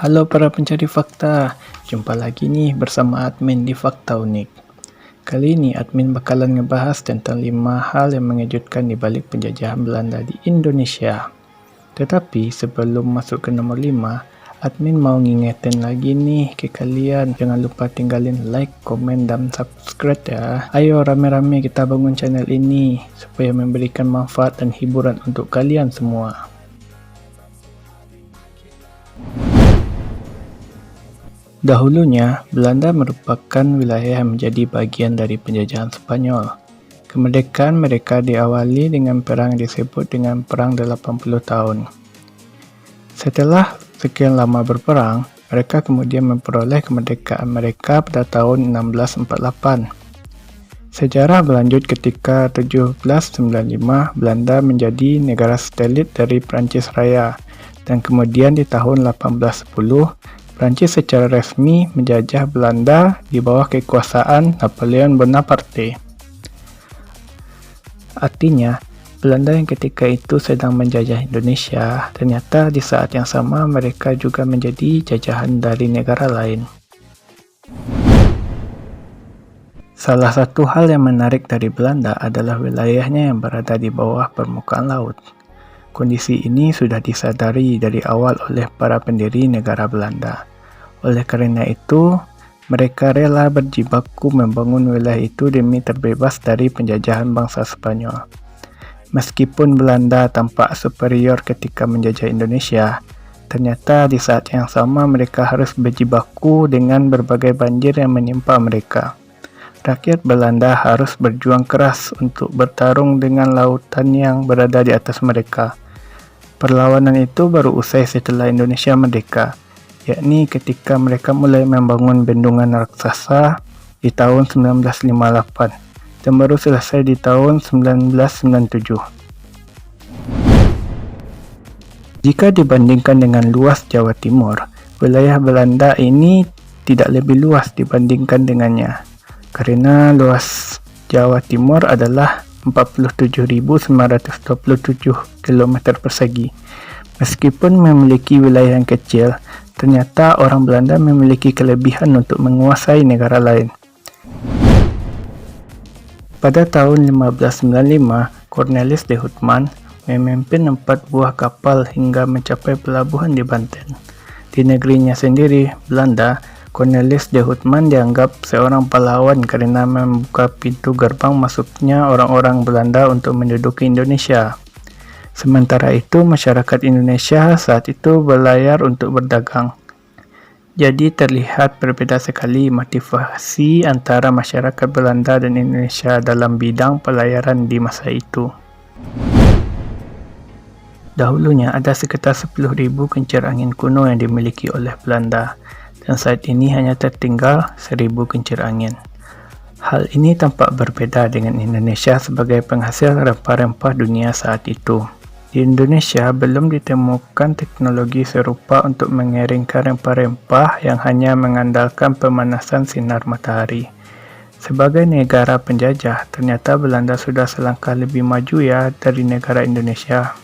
Halo para pencari fakta, jumpa lagi nih bersama admin di Fakta Unik. Kali ini admin bakalan ngebahas tentang 5 hal yang mengejutkan di balik penjajahan Belanda di Indonesia. Tetapi sebelum masuk ke nomor 5, admin mau ngingetin lagi nih ke kalian, jangan lupa tinggalin like, komen, dan subscribe ya. Ayo rame-rame kita bangun channel ini supaya memberikan manfaat dan hiburan untuk kalian semua. Dahulunya, Belanda merupakan wilayah yang menjadi bagian dari penjajahan Spanyol. Kemerdekaan mereka diawali dengan perang yang disebut dengan Perang 80 tahun. Setelah sekian lama berperang, mereka kemudian memperoleh kemerdekaan mereka pada tahun 1648. Sejarah berlanjut ketika 1795 Belanda menjadi negara satelit dari Prancis Raya, dan kemudian di tahun 1810 Prancis secara resmi menjajah Belanda di bawah kekuasaan Napoleon Bonaparte. Artinya, Belanda yang ketika itu sedang menjajah Indonesia, ternyata di saat yang sama mereka juga menjadi jajahan dari negara lain. Salah satu hal yang menarik dari Belanda adalah wilayahnya yang berada di bawah permukaan laut. Kondisi ini sudah disadari dari awal oleh para pendiri negara Belanda. Oleh karena itu, mereka rela berjibaku membangun wilayah itu demi terbebas dari penjajahan bangsa Spanyol. Meskipun Belanda tampak superior ketika menjajah Indonesia, ternyata di saat yang sama mereka harus berjibaku dengan berbagai banjir yang menimpa mereka. Rakyat Belanda harus berjuang keras untuk bertarung dengan lautan yang berada di atas mereka. Perlawanan itu baru usai setelah Indonesia merdeka, yakni ketika mereka mulai membangun bendungan raksasa di tahun 1958 dan baru selesai di tahun 1997. Jika dibandingkan dengan luas Jawa Timur, wilayah Belanda ini tidak lebih luas dibandingkan dengannya, karena luas Jawa Timur adalah 47.927 km persegi. Meskipun memiliki wilayah yang kecil, ternyata orang Belanda memiliki kelebihan untuk menguasai negara lain. Pada tahun 1595, Cornelis de Houtman memimpin 4 buah kapal hingga mencapai pelabuhan di Banten. Di negerinya sendiri, Belanda, Cornelis de Houtman dianggap seorang pahlawan karena membuka pintu gerbang masuknya orang-orang Belanda untuk menduduki Indonesia. Sementara itu, masyarakat Indonesia saat itu berlayar untuk berdagang. Jadi terlihat berbeda sekali motivasi antara masyarakat Belanda dan Indonesia dalam bidang pelayaran di masa itu. Dahulunya ada sekitar 10.000 kincir angin kuno yang dimiliki oleh Belanda, dan saat ini hanya tertinggal 1.000 kincir angin. Hal ini tampak berbeda dengan Indonesia sebagai penghasil rempah-rempah dunia saat itu. Di Indonesia belum ditemukan teknologi serupa untuk mengeringkan rempah-rempah yang hanya mengandalkan pemanasan sinar matahari. Sebagai negara penjajah, ternyata Belanda sudah selangkah lebih maju ya dari negara Indonesia.